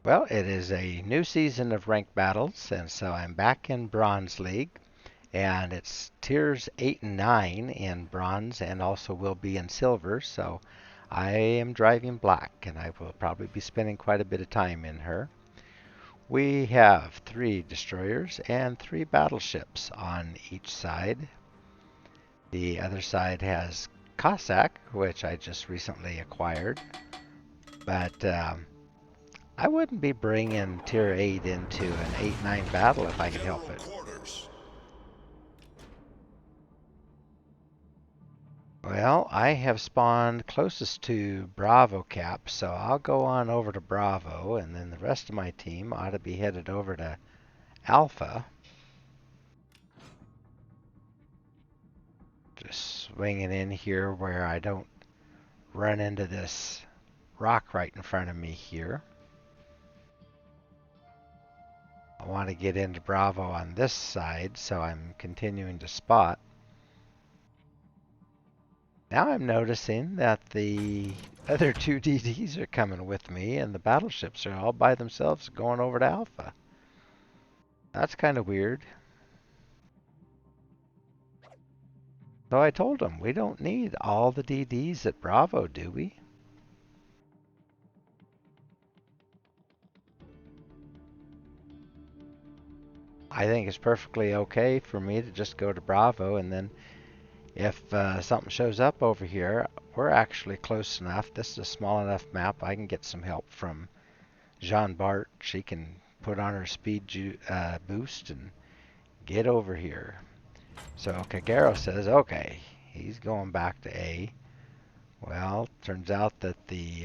Well, it is a new season of ranked battles, and so I'm back in Bronze League, and it's tiers 8 and 9 in Bronze, and also will be in Silver, so I am driving black, and I will probably be spending quite a bit of time in her. We have 3 destroyers and 3 battleships on each side. The other side has Cossack, which I just recently acquired, but I wouldn't be bringing Tier 8 into an 8-9 battle if I could help it. Well, I have spawned closest to Bravo Cap, so I'll go on over to Bravo, and then the rest of my team ought to be headed over to Alpha. Just swinging in here where I don't run into this rock right in front of me here. I want to get into Bravo on this side, so I'm continuing to spot. Now I'm noticing that the other 2 DDs are coming with me, and the battleships are all by themselves going over to Alpha. That's kind of weird. So I told them, we don't need all the DDs at Bravo, do we? I think it's perfectly okay for me to just go to Bravo, and then if something shows up over here, we're actually close enough. This is a small enough map. I can get some help from Jean Bart. She can put on her speed boost and get over here. So Kagero says, okay, he's going back to A. Well, turns out that the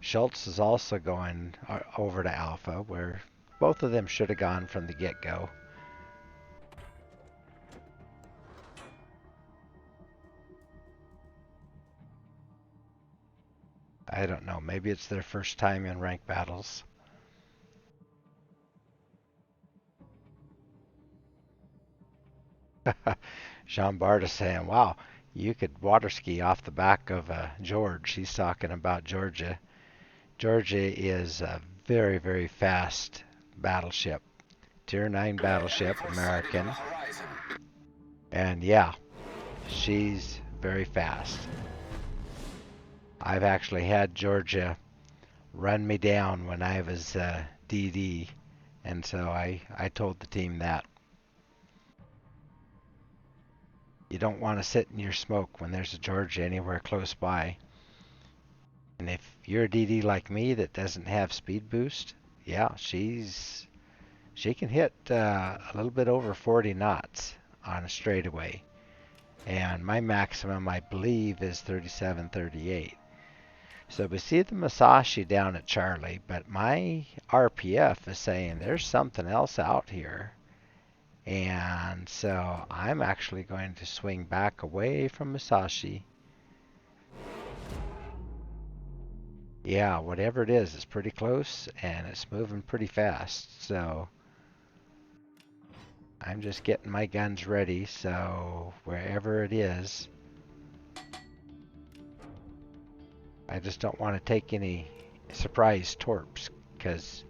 Schultz is also going over to Alpha, where both of them should have gone from the get-go. I don't know. Maybe it's their first time in ranked battles. Jean Bart is saying, wow, you could water ski off the back of George. He's talking about Georgia. Georgia is a very, very fast battleship. Tier 9 battleship, American. And yeah, she's very fast. I've actually had Georgia run me down when I was DD, and so I told the team that. You don't want to sit in your smoke when there's a Georgia anywhere close by. And if you're a DD like me that doesn't have speed boost, yeah, she can hit a little bit over 40 knots on a straightaway. And my maximum, I believe, is 37, 38. So we see the Musashi down at Charlie, but my RPF is saying there's something else out here. And so I'm actually going to swing back away from Musashi. Yeah, whatever it is, it's pretty close and it's moving pretty fast. So I'm just getting my guns ready. So wherever it is, I just don't want to take any surprise torps, because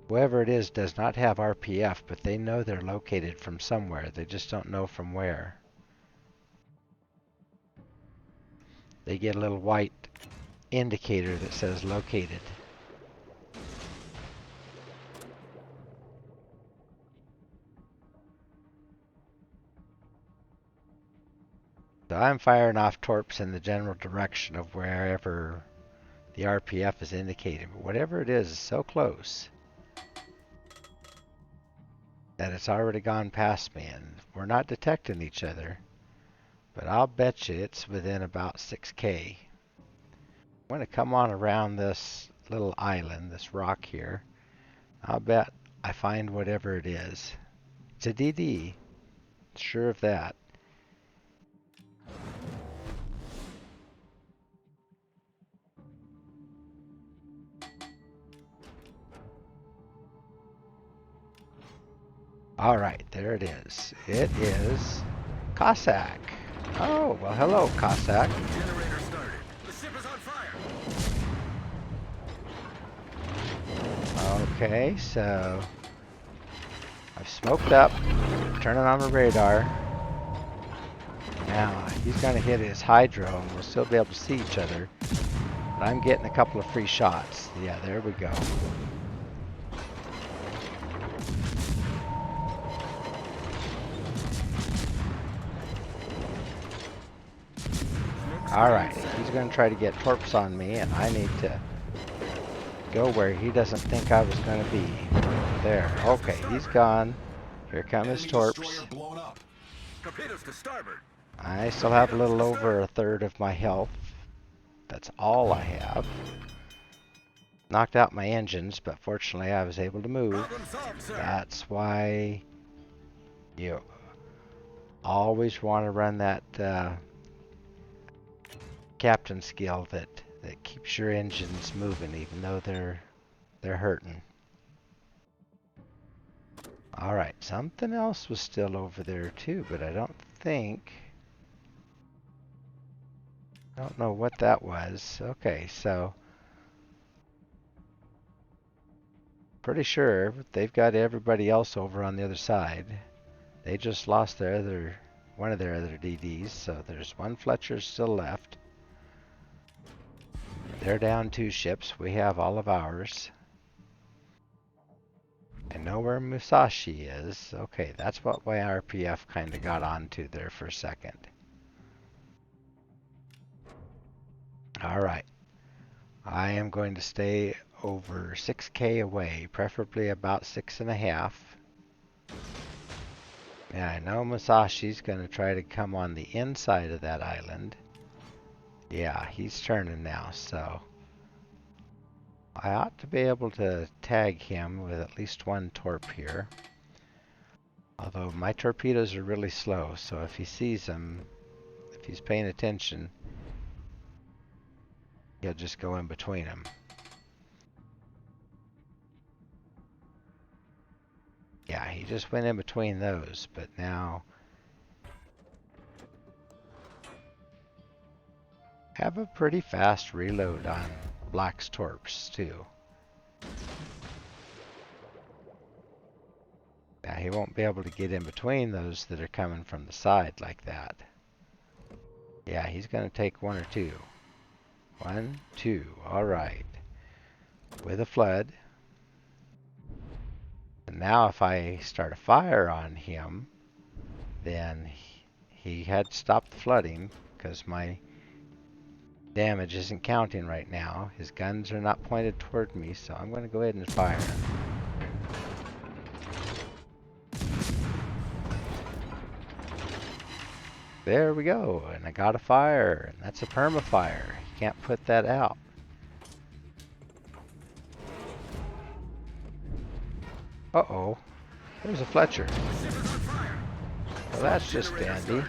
whoever it is does not have RPF, but they know they're located from somewhere. They just don't know from where. They get a little white indicator that says located. So I'm firing off torps in the general direction of wherever the RPF is indicating. But whatever it is so close that it's already gone past me, and we're not detecting each other. But I'll bet you it's within about 6K. I'm going to come on around this little island, this rock here. I'll bet I find whatever it is. It's a DD. Sure of that. Alright, there it is. It is Cossack. Oh, well, hello, Cossack. Generator started. The ship is on fire. Okay, so I've smoked up, turning on the radar. Now he's going to hit his hydro and we'll still be able to see each other. But I'm getting a couple of free shots. Yeah, there we go. Alright, he's going to try to get torps on me, and I need to go where he doesn't think I was going to be. There. Okay, he's gone. Here come his torps. I still have a little over a third of my health. That's all I have. Knocked out my engines, but fortunately I was able to move. That's why you always want to run that captain skill that keeps your engines moving even though they're hurting. Alright, something else was still over there too, but I don't know what that was. Okay, so pretty sure they've got everybody else over on the other side. They just lost one of their other DDs, so there's one Fletcher still left. They're down 2 ships. We have all of ours. I know where Musashi is. Okay, that's what my RPF kind of got onto there for a second. Alright. I am going to stay over 6K away, preferably about 6.5. Yeah, I know Musashi's going to try to come on the inside of that island. Yeah, he's turning now, so I ought to be able to tag him with at least one torp here. Although my torpedoes are really slow, so if he sees them, if he's paying attention, he'll just go in between them. Yeah, he just went in between those, but now have a pretty fast reload on Black's torps too. Now he won't be able to get in between those that are coming from the side like that. Yeah, he's going to take 1 or 2. 1, 2, alright. With a flood. And now if I start a fire on him, then he had stopped the flooding because my damage isn't counting right now. His guns are not pointed toward me, so I'm going to go ahead and fire. There we go, and I got a fire, and that's a perma-fire. You can't put that out. Uh-oh, there's a Fletcher. Well, that's just dandy.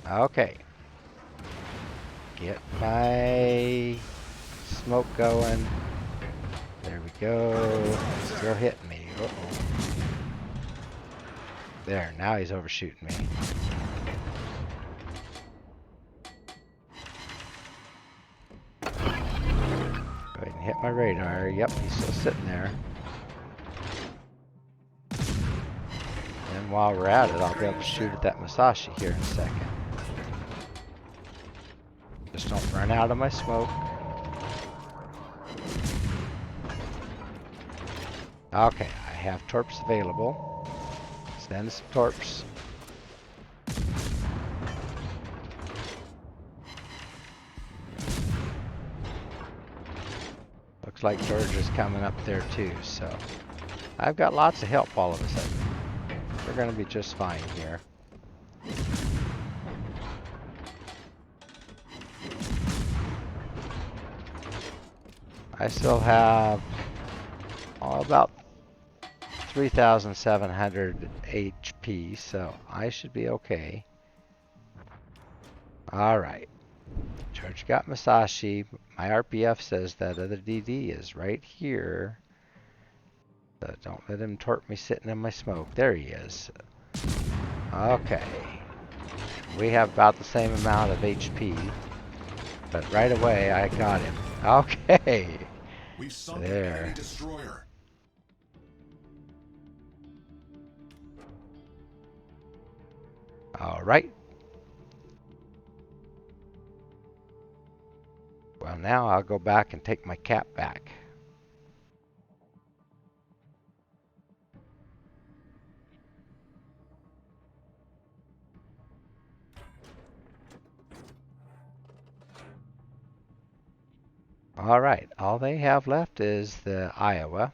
Okay. Get my smoke going. There we go. Still hitting me. Uh-oh. There, now he's overshooting me. Go ahead and hit my radar. Yep, he's still sitting there. And while we're at it, I'll be able to shoot at that Musashi here in a second. Just don't run out of my smoke. Okay, I have torps available. Send some torps. Looks like Georgia's coming up there too, so I've got lots of help all of a sudden. We're going to be just fine here. I still have about 3,700 HP, so I should be okay. Alright. George got Musashi. My RPF says that other DD is right here. So don't let him torp me sitting in my smoke. There he is. Okay. We have about the same amount of HP. But right away I got him. Okay. We've sunk an enemy There. destroyer. All right. Well, now I'll go back and take my cap back. All right. All they have left is the Iowa.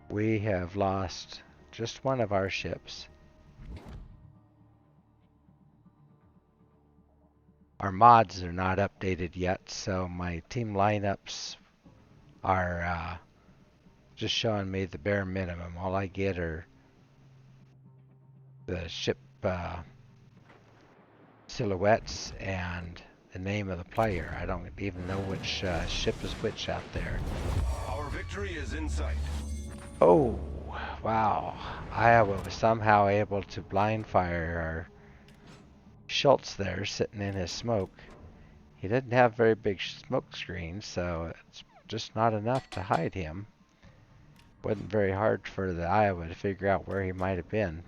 We have lost just one of our ships. Our mods are not updated yet, so my team lineups are just showing me the bare minimum. All I get are the ship silhouettes and the name of the player. I don't even know which ship is which out there. Our victory is in sight. Oh, wow. Iowa was somehow able to blind fire our Schultz there sitting in his smoke. He didn't have very big smoke screens, so it's just not enough to hide him. Wasn't very hard for the Iowa to figure out where he might have been.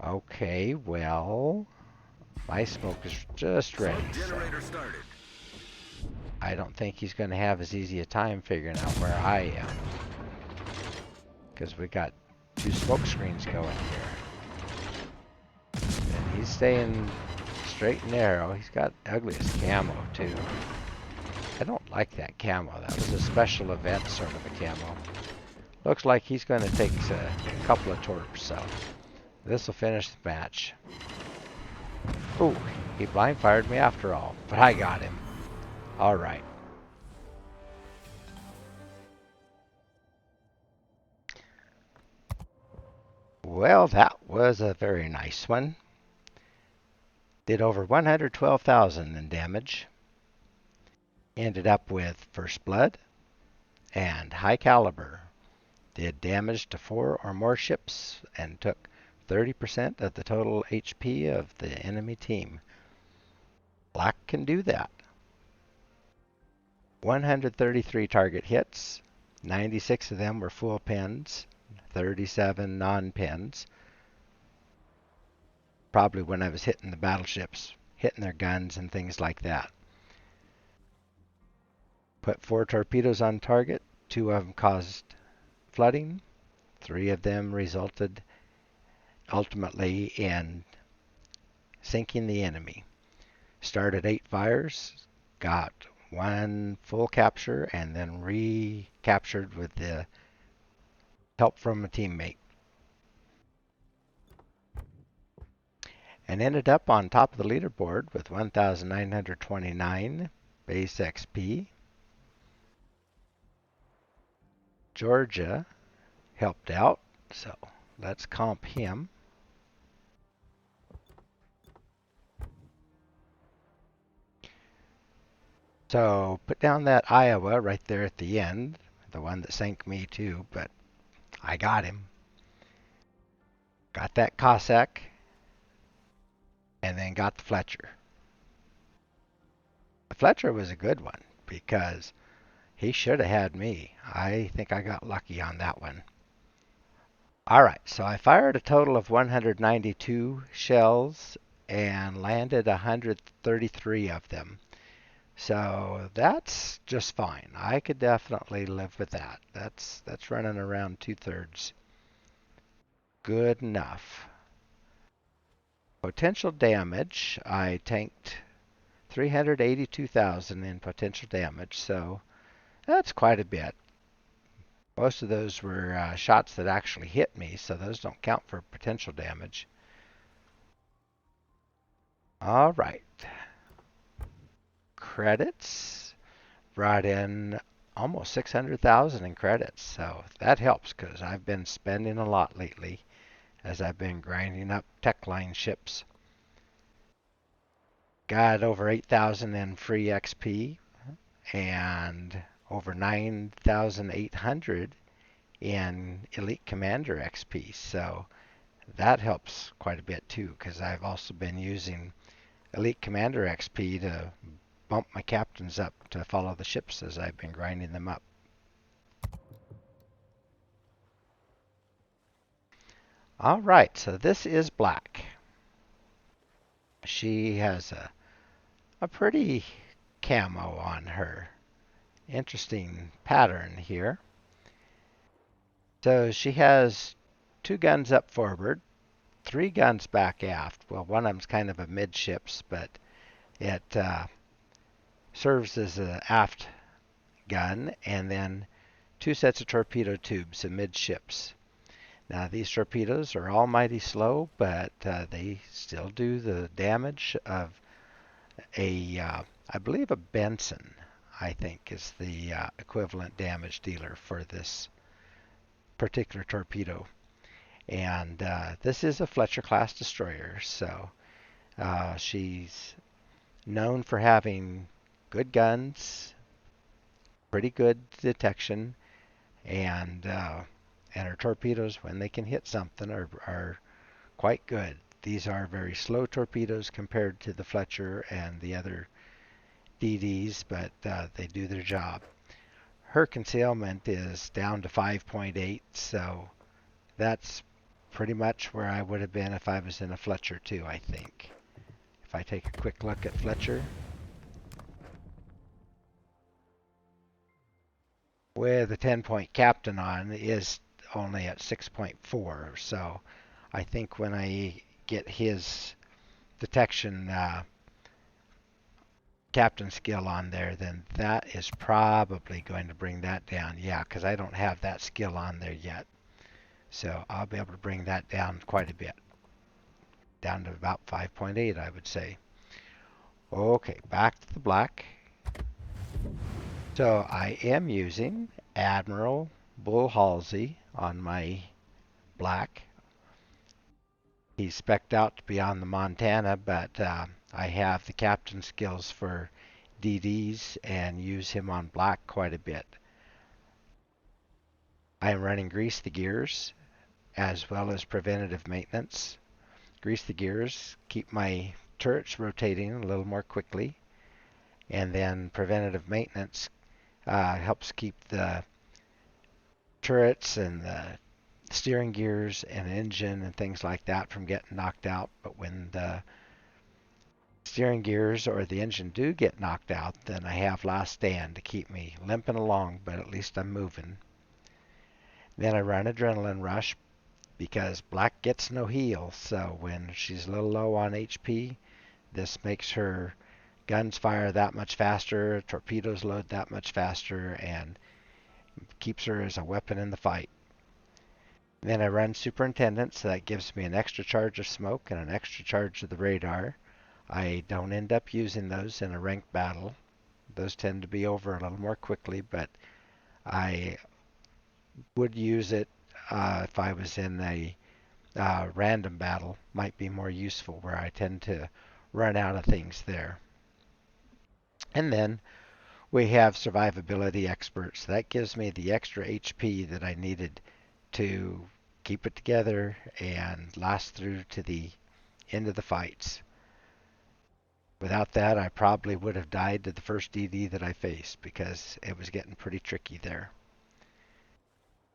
Okay, well, my smoke is just ready, so I don't think he's going to have as easy a time figuring out where I am. Because we got two smoke screens going here. And he's staying straight and narrow. He's got ugliest camo, too. I don't like that camo. That was a special event sort of a camo. Looks like he's going to take a couple of torps, so this will finish the match. Ooh, he blind fired me after all, but I got him. All right. Well, that was a very nice one. Did over 112,000 in damage. Ended up with First Blood and High Caliber. Did damage to 4 or more ships and took 30% of the total HP of the enemy team. Black can do that. 133 target hits. 96 of them were full pins, 37 non-pins. Probably when I was hitting the battleships, hitting their guns and things like that. Put 4 torpedoes on target. 2 of them caused flooding. 3 of them resulted ultimately in sinking the enemy. Started 8 fires, got 1 full capture, and then recaptured with the help from a teammate. And ended up on top of the leaderboard with 1,929 base XP. Georgia helped out, so let's comp him. So put down that Iowa right there at the end, the one that sank me too, but I got him. Got that Cossack, and then got the Fletcher. The Fletcher was a good one because he should have had me. I think I got lucky on that one. Alright, so I fired a total of 192 shells and landed 133 of them. So that's just fine. I could definitely live with that. That's running around 2/3. Good enough. Potential damage, I tanked 382,000 in potential damage, so that's quite a bit. Most of those were shots that actually hit me, so those don't count for potential damage. All right. Credits brought in almost 600,000 in credits, so that helps because I've been spending a lot lately as I've been grinding up tech line ships. Got over 8,000 in free XP and over 9,800 in Elite Commander XP. So that helps quite a bit too, because I've also been using Elite Commander XP to bump my captains up to follow the ships as I've been grinding them up. All right, so this is black. She has a pretty camo on her. Interesting pattern here. So she has two guns up forward, three guns back aft. Well, one of them's kind of a midships, but it serves as an aft gun, and then two sets of torpedo tubes amidships. Now, these torpedoes are almighty slow, but they still do the damage of I believe a Benson, I think, is the equivalent damage dealer for this particular torpedo. And this is a Fletcher class destroyer, so she's known for having good guns, pretty good detection, and her torpedoes, when they can hit something, are quite good. These are very slow torpedoes compared to the Fletcher and the other DDs, but they do their job. Her concealment is down to 5.8, so that's pretty much where I would have been if I was in a Fletcher too, I think. If I take a quick look at Fletcher, with a 10-point captain on, is only at 6.4, so I think when I get his detection captain skill on there, then that is probably going to bring that down. Yeah, because I don't have that skill on there yet. So I'll be able to bring that down quite a bit. Down to about 5.8, I would say. Okay, back to the black. So I am using Admiral Bull Halsey on my black. He's spec'd out to be on the Montana, but I have the captain skills for DDs and use him on black quite a bit. I am running Grease the Gears as well as preventative maintenance. Grease the gears, keep my turrets rotating a little more quickly, and then preventative maintenance helps keep the turrets and the steering gears and engine and things like that from getting knocked out. But when the steering gears or the engine do get knocked out, then I have last stand to keep me limping along, but at least I'm moving. Then I run Adrenaline Rush because black gets no heal, so when she's a little low on HP, this makes her guns fire that much faster, torpedoes load that much faster, and keeps her as a weapon in the fight. Then I run Superintendent, so that gives me an extra charge of smoke and an extra charge of the radar. I don't end up using those in a ranked battle. Those tend to be over a little more quickly, but I would use it if I was in a random battle. Might be more useful where I tend to run out of things there. And then we have survivability experts. That gives me the extra HP that I needed to keep it together and last through to the end of the fights. Without that, I probably would have died to the first DD that I faced because it was getting pretty tricky there.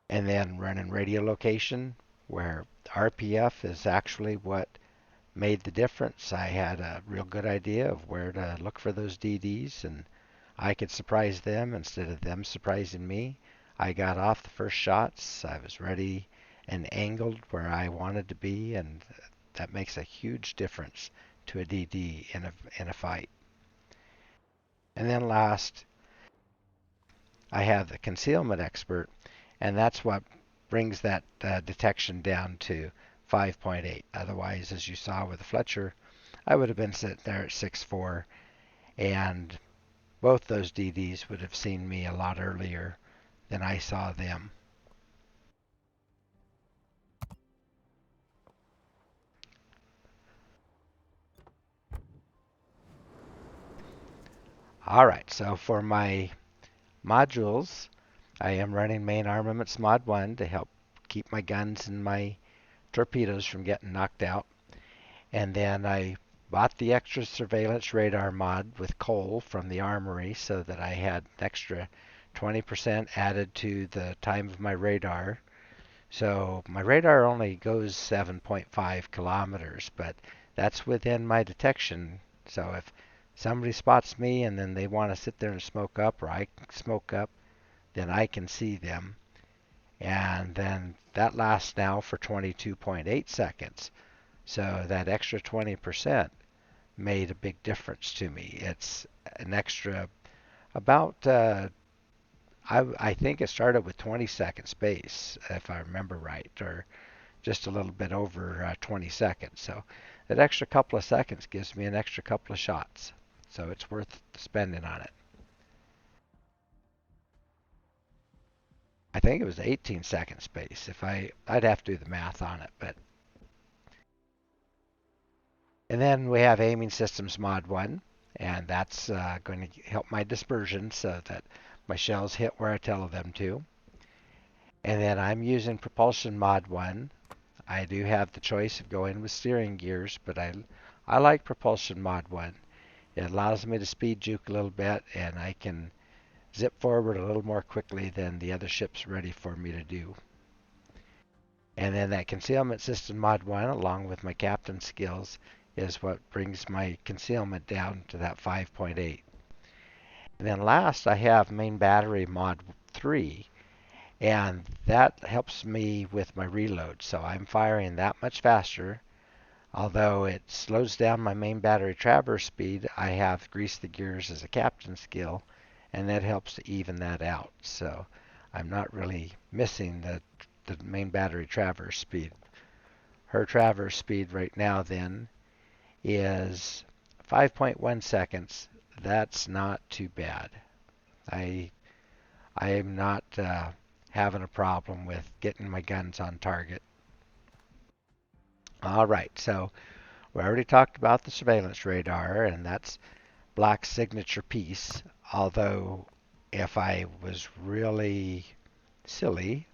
And then running radio location, where RPF is actually what made the difference. I had a real good idea of where to look for those DDs, and I could surprise them instead of them surprising me. I got off the first shots. I was ready and angled where I wanted to be, and that makes a huge difference to a DD in a fight. And then last, I have the concealment expert, and that's what brings that detection down to 5.8. Otherwise, as you saw with the Fletcher, I would have been sitting there at 6.4, and both those DDs would have seen me a lot earlier than I saw them. All right, so for my modules, I am running main armaments mod 1 to help keep my guns and my torpedoes from getting knocked out. And then I bought the extra surveillance radar mod with coal from the armory so that I had an extra 20% added to the time of my radar. So my radar only goes 7.5 kilometers, but that's within my detection. So if somebody spots me and then they want to sit there and smoke up, or I smoke up, then I can see them. And then that lasts now for 22.8 seconds. So that extra 20% made a big difference to me. It's an extra about, I think it started with 20-second space, if I remember right, or just a little bit over 20 seconds. So that extra couple of seconds gives me an extra couple of shots. So it's worth spending on it. I think it was 18-second space. I'd have to do the math on it, but and then we have aiming systems mod 1, and that's going to help my dispersion so that my shells hit where I tell them to. And then I'm using propulsion mod 1. I do have the choice of going with steering gears, but I like propulsion mod 1. It allows me to speed juke a little bit, and I can zip forward a little more quickly than the other ship's ready for me to do. And then that concealment system mod 1, along with my captain skills, is what brings my concealment down to that 5.8. And then last, I have main battery mod 3, and that helps me with my reload. So I'm firing that much faster. Although it slows down my main battery traverse speed, I have grease the gears as a captain skill, and that helps to even that out. So I'm not really missing the main battery traverse speed. Her traverse speed right now then is 5.1 seconds. That's not too bad. I I am not having a problem with getting my guns on target. All right, so we already talked about the surveillance radar, and that's Black's signature piece. Although, if I was really silly,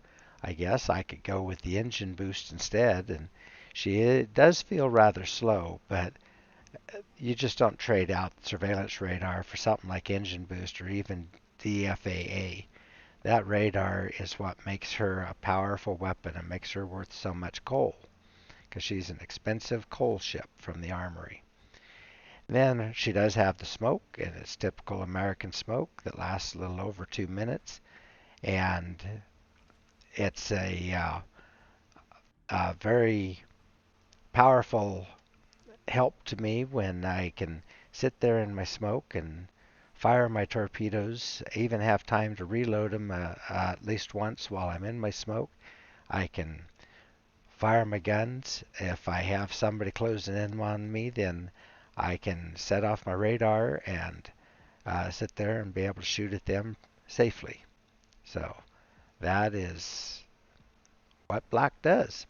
I guess I could go with the engine boost instead. And she does feel rather slow, but you just don't trade out surveillance radar for something like engine boost or even DFAA. That radar is what makes her a powerful weapon and makes her worth so much coal, because she's an expensive coal ship from the armory. Then she does have the smoke, and it's typical American smoke that lasts a little over 2 minutes, and it's a very powerful help to me when I can sit there in my smoke and fire my torpedoes. I even have time to reload them at least once while I'm in my smoke. I can fire my guns. If I have somebody closing in on me, then I can set off my radar and sit there and be able to shoot at them safely. So that is what Black does.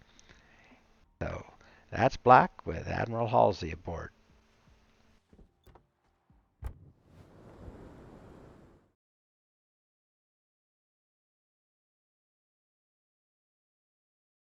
So that's Black with Admiral Halsey aboard.